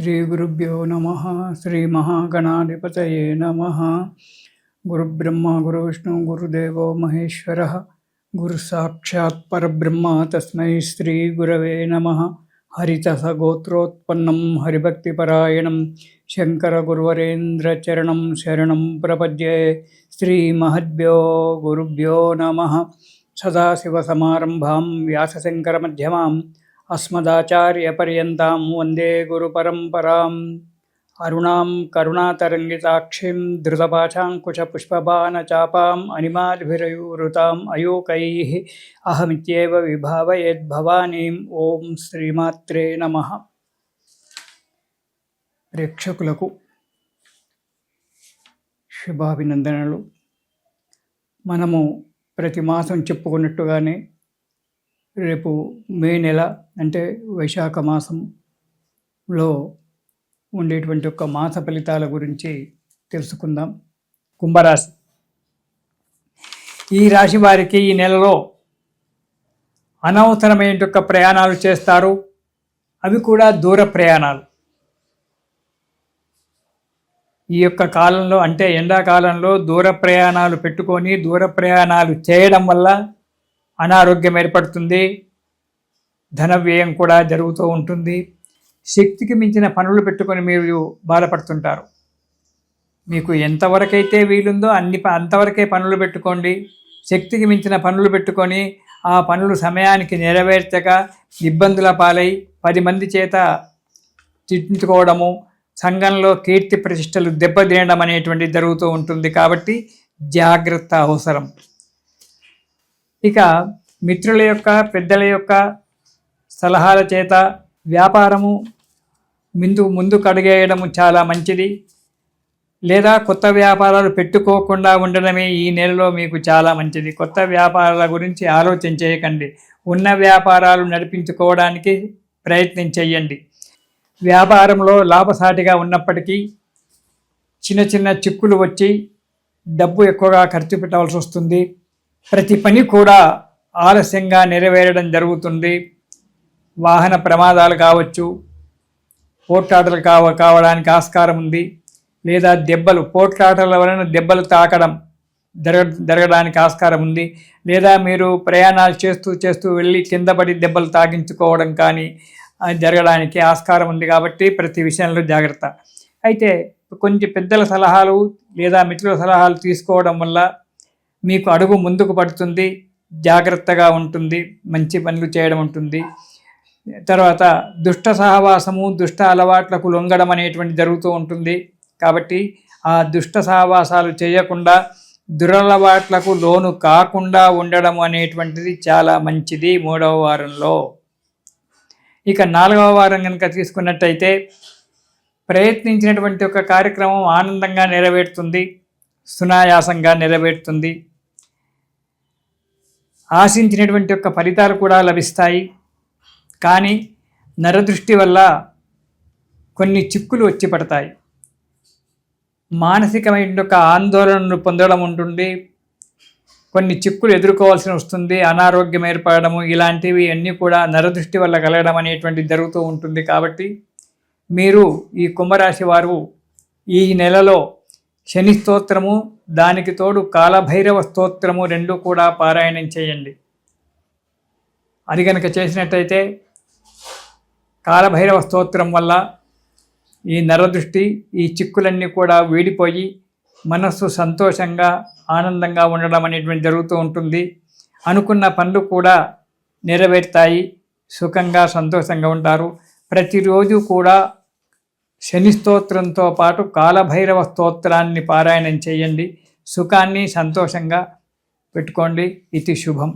श्रीगुरुभ्यो नमः। श्रीमहागणाधिपतये नमः। गुरुब्रह्मा गुरुविष्णु गुरुदेवो महेश्वरः। गुरुसाक्षात् परब्रह्म तस्मै श्रीगुरवे नमः। हरितसगोत्रोत्पन्नं हरिभक्तिपरायणं शङ्करगुरुवरेन्द्रचरणं शरणं प्रपद्ये। श्रीमहद्भ्यो गुरुभ्यो नमः। सदाशिवसमारम्भां व्यासशङ्करमध्यमाम् अस्मदाचार्यपर्यन्तां वन्दे गुरुपरम्पराम्। अरुणां करुणातरङ्गिताक्षीं धृतपाशाङ्कुशपुष्पबाणचापाम् अनिमादिभिरयुवृताम् अयूकैः अहमित्येव विभावयेद्भवानीम्। ఓం శ్రీమాత్రే నమః. ప్రేక్షకులకు శుభాభినందనలు. మనము ప్రతి మాసం చెప్పుకున్నట్టుగానే రేపు మే నెల అంటే వైశాఖ మాసంలో ఉండేటువంటి ఒక మాస ఫలితాల గురించి తెలుసుకుందాం. కుంభరాశి. ఈ రాశి వారికి ఈ నెలలో అనవసరమైన ప్రయాణాలు చేస్తారు. అవి కూడా దూర ప్రయాణాలు. ఈ యొక్క కాలంలో అంటే ఎండాకాలంలో దూర ప్రయాణాలు పెట్టుకొని దూర ప్రయాణాలు చేయడం వల్ల అనారోగ్యం ఏర్పడుతుంది. ధన వ్యయం కూడా జరుగుతూ ఉంటుంది. శక్తికి మించిన పనులు పెట్టుకొని మీరు బాధపడుతుంటారు. మీకు ఎంతవరకైతే వీలుందో అంతవరకే పనులు పెట్టుకోండి. శక్తికి మించిన పనులు పెట్టుకొని ఆ పనులు సమయానికి నెరవేర్చక ఇబ్బందుల పాలై 10 మంది చేత తిట్టుకోవడము, సంఘంలో కీర్తి ప్రతిష్టలు దెబ్బతినడం అనేటువంటిది జరుగుతూ ఉంటుంది. కాబట్టి జాగ్రత్త అవసరం. ఇక మిత్రుల యొక్క పెద్దల యొక్క సలహాల చేత వ్యాపారము ముందుకు అడుగేయడము చాలా మంచిది. లేదా కొత్త వ్యాపారాలు పెట్టుకోకుండా ఉండడమే ఈ నెలలో మీకు చాలా మంచిది. కొత్త వ్యాపారాల గురించి ఆలోచన చేయకండి. ఉన్న వ్యాపారాలు నడిపించుకోవడానికి ప్రయత్నం చేయండి. వ్యాపారంలో లాభసాటిగా ఉన్నప్పటికీ చిన్న చిన్న చిక్కులు వచ్చి డబ్బు ఎక్కువగా ఖర్చు పెట్టవలసి వస్తుంది. ప్రతి పని కూడా ఆలస్యంగా నెరవేరడం జరుగుతుంది. వాహన ప్రమాదాలు కావచ్చు, పోట్లాటలు కావడానికి ఆస్కారం ఉంది. లేదా పోట్లాటల వలన దెబ్బలు తాకడం జరగడానికి ఆస్కారం ఉంది. లేదా మీరు ప్రయాణాలు చేస్తూ వెళ్ళి కింద పడి దెబ్బలు తాగించుకోవడం కానీ జరగడానికి ఆస్కారం ఉంది. కాబట్టి ప్రతి విషయంలో జాగ్రత్త. అయితే కొంచెం పెద్దల సలహాలు లేదా మిత్రుల సలహాలు తీసుకోవడం వల్ల మీకు అడుగు ముందుకు పడుతుంది. జాగ్రత్తగా ఉంటుంది. మంచి పనులు చేయడం ఉంటుంది. తర్వాత దుష్ట సహవాసము, దుష్ట అలవాట్లకు లొంగడం అనేటువంటి జరుగుతూ ఉంటుంది. కాబట్టి ఆ దుష్ట సహవాసాలు చేయకుండా దురలవాట్లకు లోను కాకుండా ఉండడం అనేటువంటిది చాలా మంచిది 3వ వారంలో. ఇక 4వ వారం కనుక తీసుకున్నట్టయితే ప్రయత్నించినటువంటి ఒక కార్యక్రమం ఆనందంగా నెరవేరుతుంది, సునాయాసంగా నెరవేరుతుంది. ఆశించినటువంటి యొక్క ఫలితాలు కూడా లభిస్తాయి. కానీ నరదృష్టి వల్ల కొన్ని చిక్కులు వచ్చి పడతాయి. మానసికమైన ఒక ఆందోళనను పొందడం ఉంటుంది. కొన్ని చిక్కులు ఎదుర్కోవాల్సి వస్తుంది. అనారోగ్యం ఏర్పడము ఇలాంటివి అన్నీ కూడా నరదృష్టి వల్ల కలగడం అనేటువంటిది జరుగుతూ ఉంటుంది. కాబట్టి మీరు ఈ కుంభరాశి వారు ఈ నెలలో శని స్తోత్రము, దానికి తోడు కాలభైరవ స్తోత్రము 2 కూడా పారాయణం చేయండి. అది కనుక చేసినట్టయితే కాలభైరవ స్తోత్రం వల్ల ఈ నరదృష్టి, ఈ చిక్కులన్నీ కూడా వీడిపోయి మనస్సు సంతోషంగా ఆనందంగా ఉండడం అనేటువంటి జరుగుతూ ఉంటుంది. అనుకున్న పనులు కూడా నెరవేరుతాయి. సుఖంగా సంతోషంగా ఉంటారు. ప్రతిరోజు కూడా శని స్తోత్రంతో పాటు కాలభైరవ స్తోత్రాన్ని పారాయణం చేయండి. సుఖాన్ని సంతోషంగా పెట్టుకోండి. ఇది శుభం.